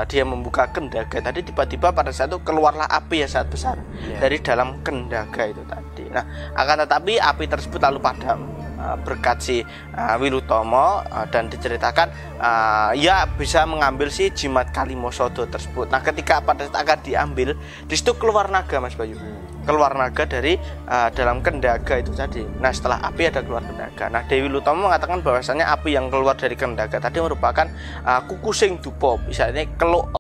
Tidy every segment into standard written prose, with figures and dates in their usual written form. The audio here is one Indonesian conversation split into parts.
dia membuka kendaga tadi, tiba-tiba pada saat itu keluarlah api yang sangat besar dari dalam kendaga itu tadi. Nah, akan tetapi api tersebut lalu padam berkat si Wilutomo, dan diceritakan ia bisa mengambil si jimat Kalimosodo tersebut. Nah, ketika pada saat akan diambil, di situ keluar naga, Mas Bayu. Keluar naga dari dalam kendaga itu tadi. Nah, setelah api ada keluar kendaga. Nah, Dewi Lutomo mengatakan bahwasanya api yang keluar dari kendaga tadi merupakan kukusing dupo, misalnya keluk.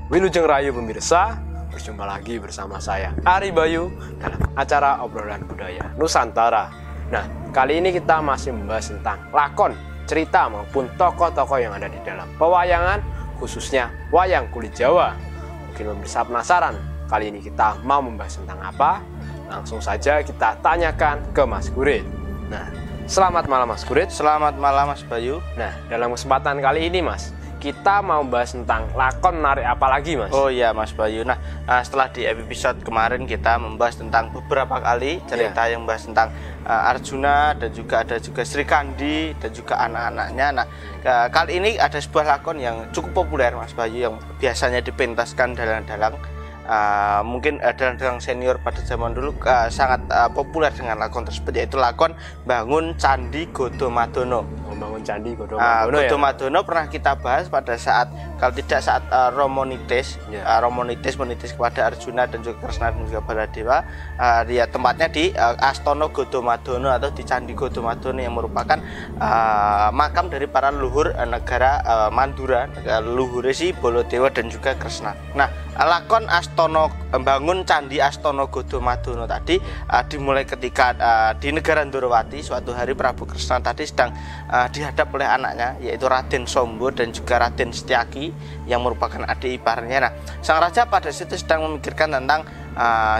Wilujeng Rayu pemirsa, berjumpa lagi bersama saya Ari Bayu dalam acara obrolan budaya Nusantara. Nah, kali ini kita masih membahas tentang lakon, cerita maupun tokoh-tokoh yang ada di dalam pewayangan, khususnya wayang kulit Jawa. Mungkin pemirsa penasaran, kali ini kita mau membahas tentang apa? Langsung saja kita tanyakan ke Mas Gurit. Nah, selamat malam Mas Gurit. Selamat malam Mas Bayu. Nah, dalam kesempatan kali ini Mas, kita mau bahas tentang lakon menarik apa lagi Mas? Oh iya Mas Bayu. Nah, setelah di episode kemarin kita membahas tentang beberapa kali cerita yang membahas tentang Arjuna, dan juga ada juga Sri Kandi dan juga anak-anaknya. Nah, kali ini ada sebuah lakon yang cukup populer Mas Bayu, yang biasanya dipentaskan dalang-dalang. Mungkin dalang senior pada zaman dulu sangat populer dengan lakon tersebut, yaitu lakon Bangun Candi Godomadono. Membangun Candi Godomadono. Godomadono pernah kita bahas pada saat, kalau tidak saat Romonitis, Romonitis menitis kepada Arjuna dan juga Kresna dan juga Baladewa. Dia tempatnya di Astono Godomadono atau di Candi Godomadono, yang merupakan makam dari para leluhur negara Mandura, leluhur si Baladewa dan juga Kresna. Nah, lakon Bangun Candi Astono Godomadono tadi dimulai ketika di negara Ndorowati suatu hari Prabu Kresna tadi sedang dihadap oleh anaknya, yaitu Raden Sombo dan juga Raden Setyaki yang merupakan adik iparnya. Nah, sang raja pada situ sedang memikirkan tentang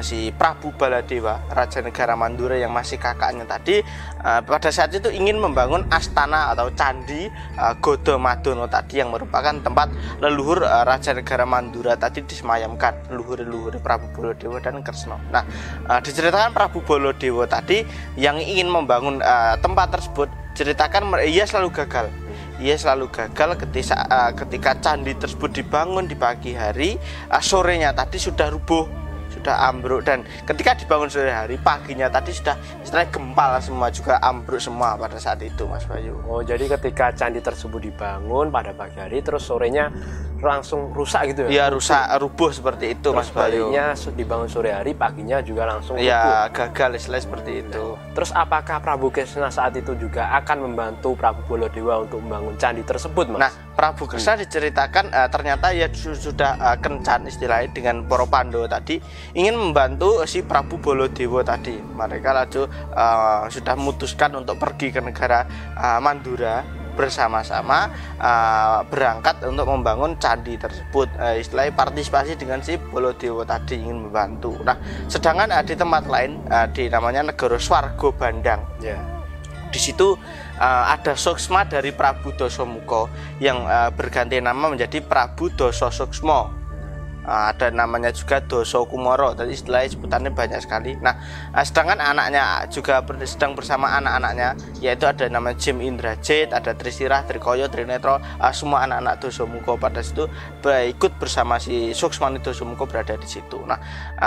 si Prabu Baladewa, raja negara Mandura yang masih kakaknya tadi, pada saat itu ingin membangun astana atau candi Godomadono tadi, yang merupakan tempat leluhur raja negara Mandura tadi disemayamkan, leluhur Prabu Baladewa dan Kresna. Nah, diceritakan Prabu Baladewa tadi yang ingin membangun tempat tersebut, ceritakan ia selalu gagal. Ia selalu gagal ketika candi tersebut dibangun di pagi hari, sorenya tadi sudah rubuh, sudah ambruk, dan ketika dibangun sore hari, paginya tadi sudah istilahnya gempal semua, juga ambruk semua pada saat itu Mas Bayu. Oh, jadi ketika candi tersebut dibangun pada pagi hari, terus sorenya langsung rusak gitu Ya, ya? rusak, rubuh seperti itu terus Mas Bayu. Dibangun sore hari, paginya juga langsung rubuh. Ya, gagal istilahnya seperti itu. Terus apakah Prabu Kresna saat itu juga akan membantu Prabu Baladewa untuk membangun candi tersebut, Mas? Nah, Prabu Kresna diceritakan ternyata ya sudah kencan istilahnya dengan para Pandhawa tadi, ingin membantu si Prabu Baladewa tadi. Mereka lalu sudah memutuskan untuk pergi ke negara Mandura bersama-sama, berangkat untuk membangun candi tersebut, istilahnya partisipasi dengan si Baladewa tadi, ingin membantu. Nah, sedangkan di tempat lain di namanya Negara Swarga Bandang, di situ ada Suksma dari Prabu Dasamuka yang berganti nama menjadi Prabu Dasa Suksma. ada namanya juga Doso Kumoro, tadi istilahnya sebutannya banyak sekali. Nah, sedangkan anaknya juga sedang bersama anak-anaknya, yaitu ada namanya Jim Indrajit, ada Trisirah, Trikoyo, Trinetro, semua anak-anak Dosomuko pada situ ikut bersama si Suksmani Dosomuko berada di situ. Nah,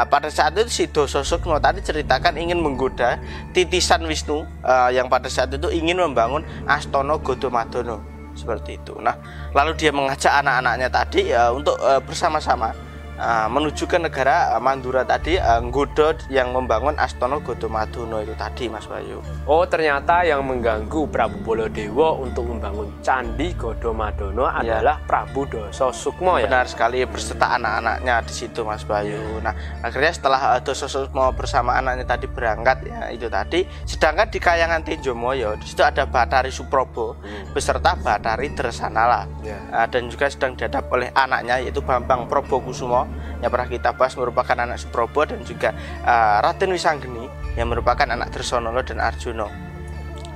pada saat itu si Doso Sukmo tadi ceritakan ingin menggoda titisan Wisnu yang pada saat itu ingin membangun Astono Godomadono seperti itu. Nah, lalu dia mengajak anak-anaknya tadi untuk bersama-sama menuju ke negara Mandura tadi, nggoda yang membangun Astono Godomadono itu tadi, Mas Bayu. Oh, ternyata yang mengganggu Prabu Baladewa untuk membangun Candi Godomadono adalah Prabu Doso Sukmo ya. Benar sekali, berserta anak-anaknya di situ, Mas Bayu. Nah, akhirnya setelah Doso Sukmo bersama anaknya tadi berangkat ya itu tadi, sedangkan di Kahyangan Tinjomoyo di situ ada Bathari Suprobo beserta Bathari Dresanala. Dan juga sedang dihadap oleh anaknya yaitu Bambang Probokusumo yang pernah kita bahas, merupakan anak Suprobo, dan juga Raden Wisanggeni yang merupakan anak Dresonolo dan Arjuna.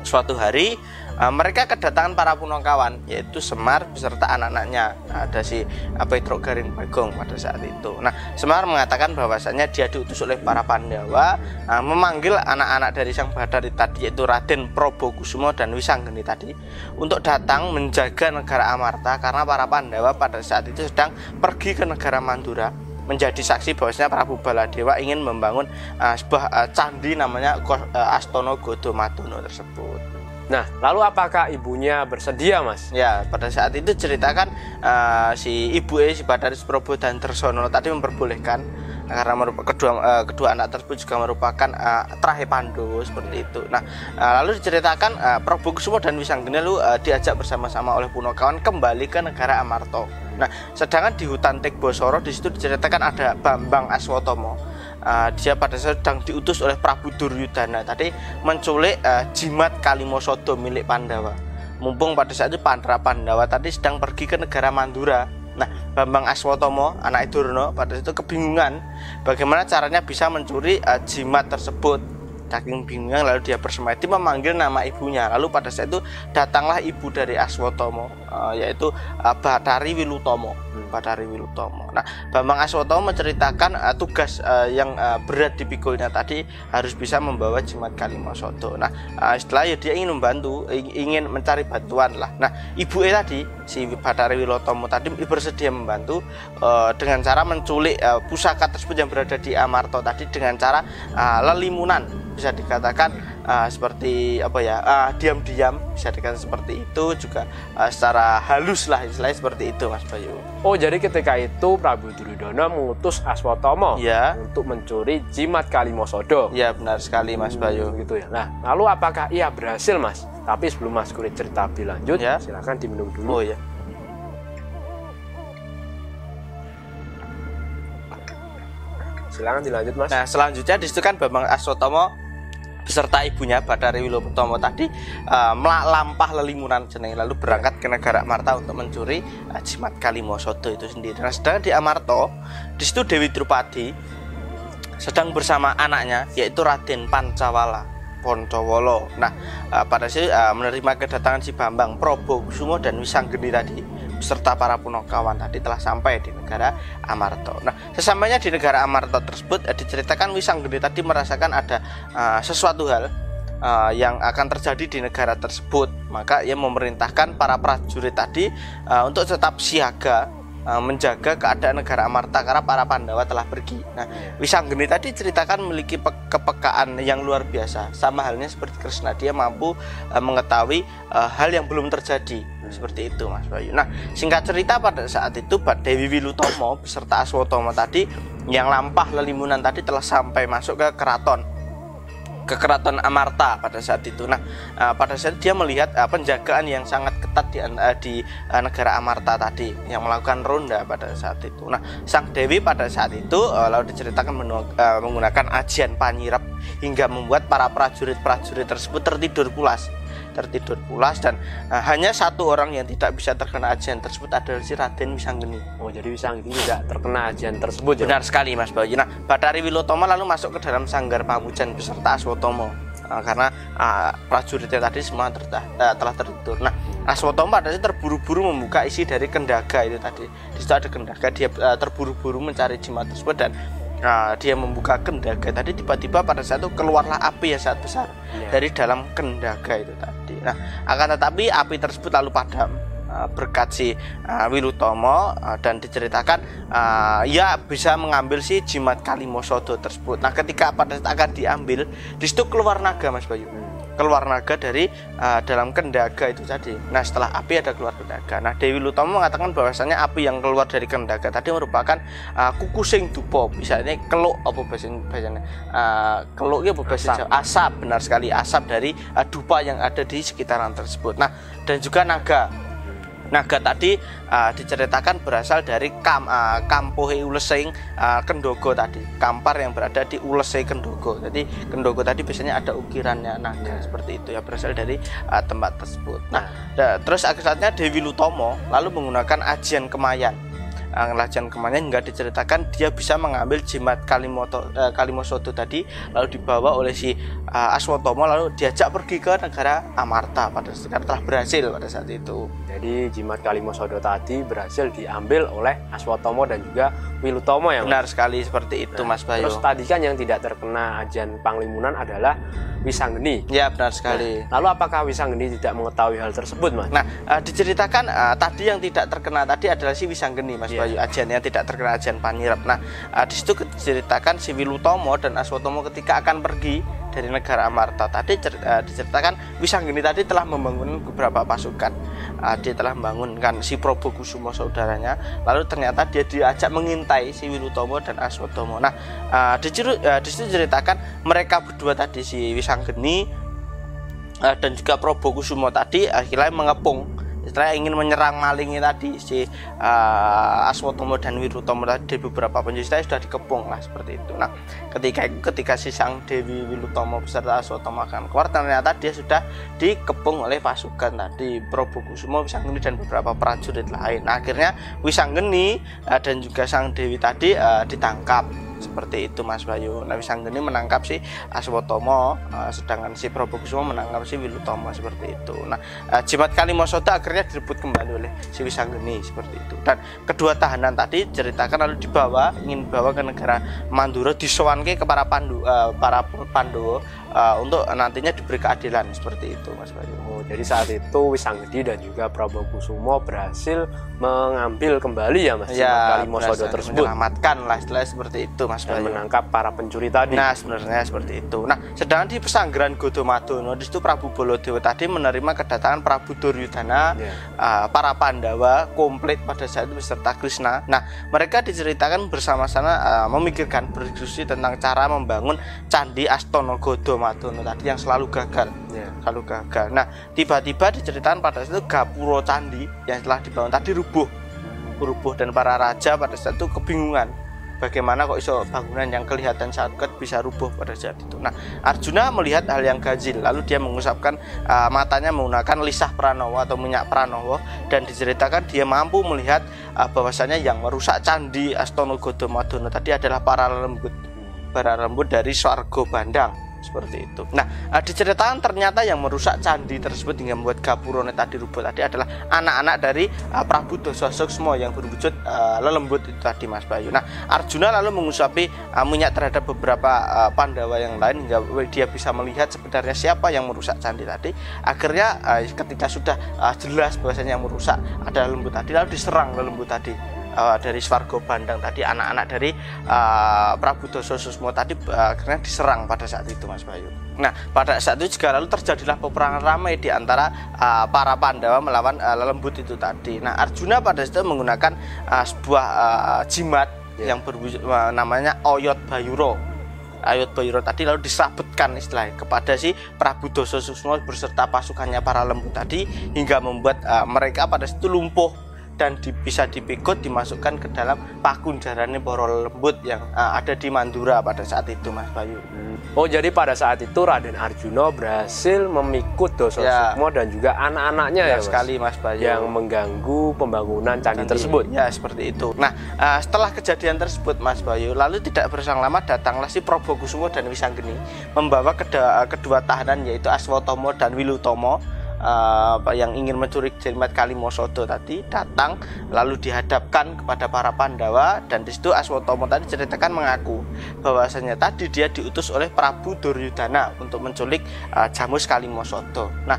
Suatu hari mereka kedatangan para punakawan yaitu Semar beserta anak-anaknya. Ada si Petruk Garing Bagong pada saat itu. Nah, Semar mengatakan bahwasanya dia diutus oleh para Pandawa memanggil anak-anak dari sang Bathari tadi yaitu Raden Probokusumo dan Wisanggeni tadi untuk datang menjaga negara Amarta, karena para Pandawa pada saat itu sedang pergi ke negara Mandura menjadi saksi bahwasanya Prabu Baladewa ingin membangun sebuah candi namanya Astono Godomadono tersebut. Nah, lalu apakah ibunya bersedia, Mas? Ya, pada saat itu ceritakan si ibu si Bathari Suprobo dan Dresanala tadi memperbolehkan, karena kedua anak tersebut juga merupakan trahe Pandowo seperti itu. Nah, lalu diceritakan Probokusumo dan Wisanggeni lalu diajak bersama-sama oleh punakawan kembali ke negara Amarta. Nah, sedangkan di hutan Tegbosoro di situ diceritakan ada Bambang Aswatama. Dia pada saat sedang diutus oleh Prabu Duryudana tadi menculik jimat Kalimasada milik Pandawa. Mumpung pada saat itu para Pandawa tadi sedang pergi ke negara Mandura. Nah, Bambang Aswatama anak Durna pada itu kebingungan bagaimana caranya bisa mencuri jimat tersebut. Saking bingungnya lalu dia bersemedi memanggil nama ibunya. Lalu pada saat itu datanglah ibu dari Aswatama yaitu Bathari Wilutomo. Bathari Wilutomo. Nah, Bambang Aswatama menceritakan tugas yang berat dipikulnya tadi harus bisa membawa jimat Kalimasada. Nah, setelah dia ingin membantu, ingin mencari bantuan lah. Nah, ibu tadi si Bathari Wilutomo tadi bersedia membantu dengan cara menculik pusaka tersebut yang berada di Amarta tadi dengan cara lelimunan. Bisa dikatakan seperti apa ya, diam-diam bisa dikatakan seperti itu, juga secara halus lah istilahnya seperti itu, Mas Bayu. Oh, jadi ketika itu Prabu Duryudana mengutus Aswatama untuk mencuri jimat Kalimasada. Ya, benar sekali, Mas Bayu. Gitu ya. Nah, lalu apakah ia berhasil, Mas? Tapi sebelum Mas Kurit cerita lebih lanjut, silakan diminum dulu. Oh ya. Silakan dilanjut, Mas. Nah, selanjutnya di situ kan Bambang Aswatama beserta ibunya Bathari Wilutomo tadi melampah lelimunan jeneng, lalu berangkat ke negara Amarta untuk mencuri jimat Kalimasada itu sendiri. Nah, sedang di Amarta di situ Dewi Drupadi sedang bersama anaknya yaitu Raden Pancawala Poncowolo. Nah, pada saat menerima kedatangan si Bambang Probokusumo dan Wisanggeni tadi beserta para punakawan tadi telah sampai di negara Amarta. Nah, sesampainya di negara Amarta tersebut diceritakan Wisanggeni tadi merasakan ada sesuatu hal yang akan terjadi di negara tersebut. Maka ia memerintahkan para prajurit tadi untuk tetap siaga menjaga keadaan negara Amarta karena para Pandawa telah pergi. Nah, Wisanggeni tadi ceritakan memiliki kepekaan yang luar biasa, sama halnya seperti Kresna, dia mampu mengetahui hal yang belum terjadi. Seperti itu, Mas Bayu. Nah, singkat cerita pada saat itu Dewi Wilutomo beserta Aswatama tadi yang lampah lelimunan tadi telah sampai masuk ke keraton Amarta pada saat itu. Nah, pada saat dia melihat penjagaan yang sangat ketat di negara Amarta tadi yang melakukan ronda pada saat itu. Nah, sang Dewi pada saat itu lalu diceritakan menggunakan ajian panyirap hingga membuat para prajurit tersebut tertidur pulas dan hanya satu orang yang tidak bisa terkena ajian tersebut adalah si Raden Wisanggeni. Oh, jadi Wisanggeni tidak terkena ajian tersebut ya? Benar sekali, Mas Bayu. Nah, Bathari Wilutomo lalu masuk ke dalam sanggar pamujan beserta Aswatama. karena prajuritnya tadi semua telah tertidur. Nah, Aswatama pada saat terburu-buru membuka isi dari kendaga itu tadi. Di situ ada kendaga, dia terburu-buru mencari jimat tersebut dan dia membuka kendaga tadi, tiba-tiba pada saat itu keluarlah api yang sangat besar dari dalam kendaga itu tadi. Nah, akan tetapi api tersebut lalu padam berkat si Wilutomo, dan diceritakan ia bisa mengambil si jimat Kalimasada tersebut. Nah, ketika pada saat akan diambil, di situ keluar naga, Mas Bayu. Keluar naga dari dalam kendaga itu tadi. Nah, setelah api ada keluar kendaga. Nah, Dewi Wilutomo mengatakan bahwasanya api yang keluar dari kendaga tadi merupakan kukusing dupa. Misalnya keluk apa bahasanya? Keluk ya bahasa Jawa. Asap, benar sekali, asap dari dupa yang ada di sekitaran tersebut. Nah, dan juga naga. Naga tadi diceritakan berasal dari kampohe ulesing kendogo tadi, kampar yang berada di ulese kendogo. Jadi kendogo tadi biasanya ada ukirannya naga seperti itu ya, berasal dari tempat tersebut. Nah, terus akhirnya Dewi Wilutomo lalu menggunakan ajian kemayan. Ajian kemayan hingga diceritakan dia bisa mengambil jimat Kalimasada tadi, lalu dibawa oleh si Aswatama, lalu diajak pergi ke negara Amarta pada saat telah berhasil pada saat itu. Jadi jimat Kalimasada tadi berhasil diambil oleh Aswatama dan juga Wilutomo ya, Mas? Benar sekali seperti itu, Mas Bayu. Terus tadi kan yang tidak terkena ajian Panglimunan adalah Wisanggeni. Ya, benar sekali. Nah, lalu apakah Wisanggeni tidak mengetahui hal tersebut, Mas? Nah, diceritakan tadi yang tidak terkena tadi adalah si Wisanggeni, Mas Bayu. Ajiannya tidak terkena ajian Panyirep. Nah, di situ diceritakan si Wilutomo dan Aswatama ketika akan pergi dari negara Amarta tadi, diceritakan Wisanggeni tadi telah membangun beberapa pasukan. Dia telah membangunkan si Prabakusuma saudaranya, lalu ternyata dia diajak mengintai si Wilutomo dan Aswatama. Nah, di situ diceritakan mereka berdua tadi, si Wisanggeni dan juga Prabakusuma tadi akhirnya mengepung, setelah ingin menyerang malingnya tadi si Aswatama dan Wilutomo tadi. Beberapa penjajah sudah dikepung lah seperti itu. Nah, ketika si sang Dewi Wilutomo beserta Aswatama akan keluar, ternyata dia sudah dikepung oleh pasukan tadi Prabakusuma, Wisanggeni dan beberapa prajurit lain. Nah, akhirnya Wisanggeni dan juga sang Dewi tadi ditangkap seperti itu, Mas Bayu. Nah, Wisanggeni menangkap si Aswatama, sedangkan si Prabakusuma menangkap si Wilutomo seperti itu. Nah, jimat Kalimasada akhirnya direbut kembali oleh si Wisanggeni seperti itu. Dan kedua tahanan tadi ceritakan lalu ingin dibawa ke negara Mandura, disowanke ke para Pandawa untuk nantinya diberi keadilan seperti itu, Mas Bayu. Jadi saat itu Wisanggeni dan juga Prabakusuma berhasil mengambil kembali ya, Mas, ya, Kalimasada tersebut, menyelamatkan lah istilahnya seperti itu, Mas Bayu, dan menangkap para pencuri tadi. Nah, sebenarnya seperti itu. Nah, sedangkan di pesanggeran Godomadono di situ Prabu Baladewa tadi menerima kedatangan Prabu Duryudana, para Pandawa komplit pada saat itu beserta Krishna. Nah, mereka diceritakan bersama-sama memikirkan, berdiskusi tentang cara membangun Candi Astana Godomadono tadi yang selalu gagal. Selalu gagal. Nah, tiba-tiba diceritakan pada saat itu gapura candi yang telah dibangun tadi rubuh dan para raja pada saat itu kebingungan bagaimana kok iso bangunan yang kelihatan sangat kuat bisa rubuh pada saat itu. Nah, Arjuna melihat hal yang ganjil, lalu dia mengusapkan matanya menggunakan lisah pranowo atau minyak pranowo, dan diceritakan dia mampu melihat bahwasanya yang merusak candi Astana Godomadono tadi adalah para lembut dari Swarga Bandang seperti itu. Nah, diceritakan ternyata yang merusak candi tersebut hingga membuat gapurane tadi rubuh tadi adalah anak-anak dari Prabu Dasasuksma yang berwujud lelembut itu tadi, Mas Bayu. Nah, Arjuna lalu mengusapi minyak terhadap beberapa Pandawa yang lain hingga dia bisa melihat sebenarnya siapa yang merusak candi tadi. Akhirnya ketika sudah jelas bahwasanya yang merusak adalah lembut tadi, lalu diserang lembut tadi dari Swarga Bandang tadi, anak-anak dari Prabu Dasasuksma tadi akhirnya diserang pada saat itu, Mas Bayu. Nah, pada saat itu juga lalu terjadilah peperangan ramai di antara para Pandawa melawan lelembut itu tadi. Nah, Arjuna pada saat itu menggunakan sebuah jimat yang berwujud namanya Oyot Bayuro. Oyot Bayuro tadi lalu disabetkan istilahnya kepada si Prabu Dasasuksma berserta pasukannya para lembut tadi hingga membuat mereka pada saat itu lumpuh dan bisa dipikut dimasukkan ke dalam pakunjarane para lembut yang ada di Mandura pada saat itu, Mas Bayu. Oh, jadi pada saat itu Raden Arjuna berhasil memikut Doso Sukmo dan juga anak-anaknya ya, Mas? Sekali, Mas Bayu, yang mengganggu pembangunan candi tersebut. Ya, seperti itu. Nah, setelah kejadian tersebut, Mas Bayu, lalu tidak berselang lama datanglah si Prabakusumo dan Wisanggeni membawa kedua tahanan yaitu Aswatama dan Wilutomo yang ingin mencuri jimat Kalimasada tadi datang lalu dihadapkan kepada para Pandawa, dan di situ Aswatama tadi ceritakan mengaku bahwasanya tadi dia diutus oleh Prabu Duryudana untuk menculik Jamus Kalimasada. Nah,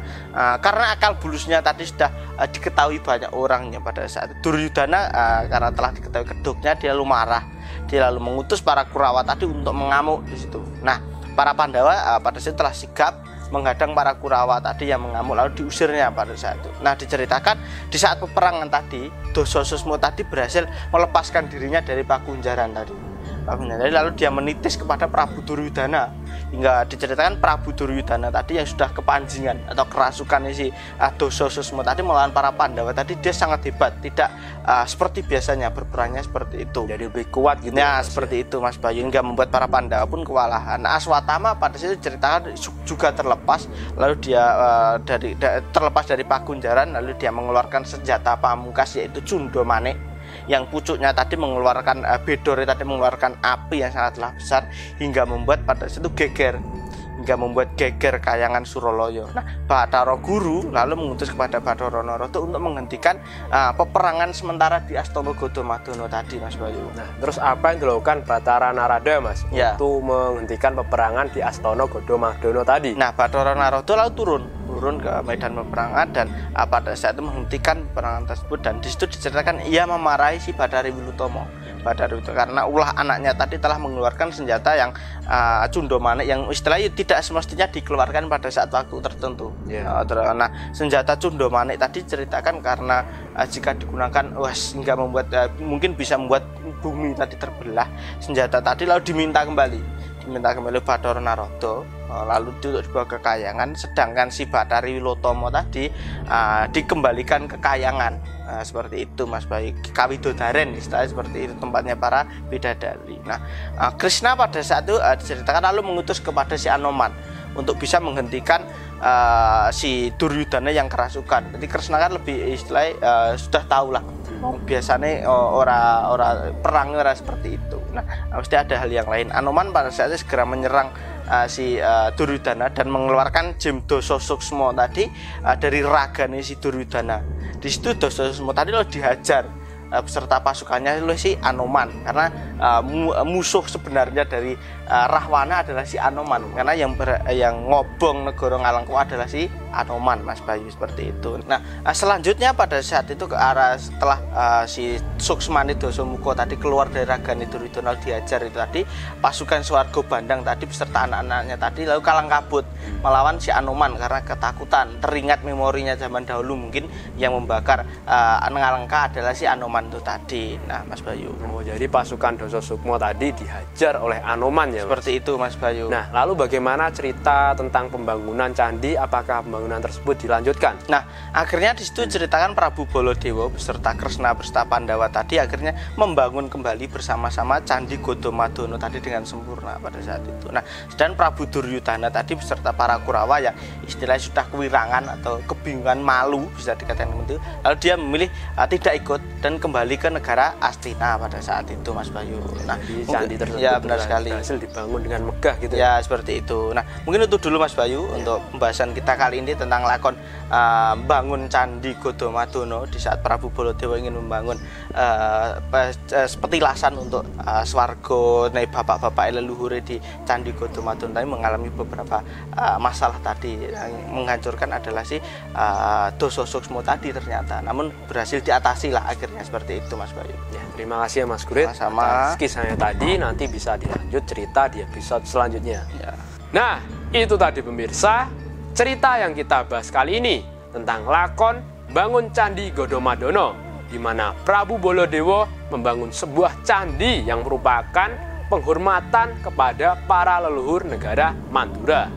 karena akal bulusnya tadi sudah diketahui banyak orangnya pada saat itu, Duryudana karena telah diketahui kedoknya, dia lalu marah. Dia lalu mengutus para Kurawa tadi untuk mengamuk di situ. Nah, para Pandawa pada saat itu telah sigap menghadang para Kurawa tadi yang mengamuk, lalu diusirnya pada saat itu. Nah, diceritakan di saat peperangan tadi Doso Susmo tadi berhasil melepaskan dirinya dari pakunjaran tadi. Lalu dia menitis kepada Prabu Duryudana, hingga diceritakan Prabu Duryudana tadi yang sudah kepanjingan atau kerasukan si Doso Susmo tadi melawan para Pandawa tadi, dia sangat hebat, tidak seperti biasanya berperangnya seperti itu. Jadi lebih kuat gitu. Ya, seperti itu, Mas Bayu, hingga membuat para Pandawa pun kewalahan. Nah, Aswatama pada situ diceritakan juga terlepas, lalu dia terlepas dari pakunjaran, lalu dia mengeluarkan senjata pamungkas yaitu Cundomane, yang pucuknya tadi mengeluarkan bedore tadi mengeluarkan api yang sangatlah besar hingga membuat pada situ geger Kayangan Suraloyo. Nah, Bathara Guru lalu mengutus kepada Bathara Narada untuk menghentikan peperangan sementara di Astana Gadamadana tadi, Mas Bayu. Nah, terus apa yang dilakukan Bathara Narada, Mas, untuk menghentikan peperangan di Astana Gadamadana tadi? Nah, Bathara Narada lalu turun ke medan peperangan dan pada saat itu menghentikan peperangan tersebut, dan di situ diceritakan ia memarahi si Badari Wilutomo karena ulah anaknya tadi telah mengeluarkan senjata yang Cundomane yang istilahnya tidak semestinya dikeluarkan pada saat waktu tertentu. Nah, senjata Cundomane tadi ceritakan karena jika digunakan hingga membuat mungkin bisa membuat bumi tadi terbelah, senjata tadi lalu diminta kembali Bathara Narada, lalu dibawa ke Kayangan, sedangkan si Bathari Wilutomo tadi dikembalikan ke Kayangan. Seperti itu, Mas Bayu, Kawidodaren istilahnya seperti itu, tempatnya para bidadari. Nah, Krishna pada saat itu diceritakan lalu mengutus kepada si Anoman untuk bisa menghentikan si Duryudana yang kerasukan. Jadi Krishna kan lebih istilahnya sudah tahu lah, biasanya perangnya seperti itu. Nah, mesti ada hal yang lain. Anoman pada saat itu segera menyerang si Duryudana dan mengeluarkan jim Doso Sukmo tadi dari ragane si Duryudana. Di situ Doso Sukmo tadi lo dihajar beserta pasukannya oleh si Anoman, karena musuh sebenarnya dari Rahwana adalah si Anoman, karena yang ngobong negara Ngalengka adalah si Anoman, Mas Bayu, seperti itu. Nah, selanjutnya pada saat itu ke arah setelah si Suksmani Dasamuka tadi keluar dari ragane Duryudana diajar itu tadi, pasukan Swarga Bandang tadi beserta anak-anaknya tadi lalu kalang kabut melawan si Anoman karena ketakutan, teringat memorinya zaman dahulu mungkin yang membakar Ngalengka adalah si Anoman itu tadi. Nah, Mas Bayu. Oh, jadi pasukan Doso Sukmo tadi dihajar oleh Anoman ya, Mas? Seperti itu, Mas Bayu. Nah, lalu bagaimana cerita tentang pembangunan candi? Apakah pembangunan tersebut dilanjutkan? Nah, akhirnya di situ ceritakan Prabu Baladewa beserta Kresna beserta Pandawa tadi akhirnya membangun kembali bersama-sama Candi Gadamadana tadi dengan sempurna pada saat itu. Nah, dan Prabu Duryudana tadi beserta para Kurawa yang istilahnya sudah kewirangan atau kebingungan, malu bisa dikatakan begitu, lalu dia memilih tidak ikut dan kembali ke negara Astina pada saat itu, Mas Bayu. Nah, candi tersebut ya benar sekali berhasil dibangun dengan megah gitu ya, seperti itu. Nah, mungkin itu dulu, Mas Bayu, untuk pembahasan kita kali ini tentang lakon bangun Candi Gadamadana di saat Prabu Baladewa ingin membangun petilasan untuk swarga bapak-bapak leluhur di Candi Gadamadana tadi mengalami beberapa masalah tadi. Yang menghancurkan adalah si Doso Sukmo tadi ternyata, namun berhasil diatasi lah akhirnya, seperti itu, Mas Bayu. Ya, terima kasih ya, Mas Gurit. Sama kisahnya tadi, nanti bisa dilanjut cerita di episode selanjutnya. Ya. Nah, itu tadi pemirsa cerita yang kita bahas kali ini tentang lakon Bangun Candi Gadamadana, di mana Prabu Baladewa membangun sebuah candi yang merupakan penghormatan kepada para leluhur negara Mandura.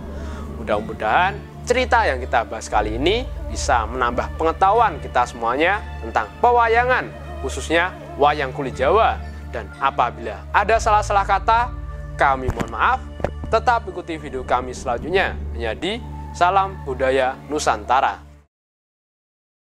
Mudah-mudahan cerita yang kita bahas kali ini bisa menambah pengetahuan kita semuanya tentang pewayangan, khususnya wayang kulit Jawa. Dan apabila ada salah-salah kata, kami mohon maaf. Tetap ikuti video kami selanjutnya hanya di Salam Budaya Nusantara.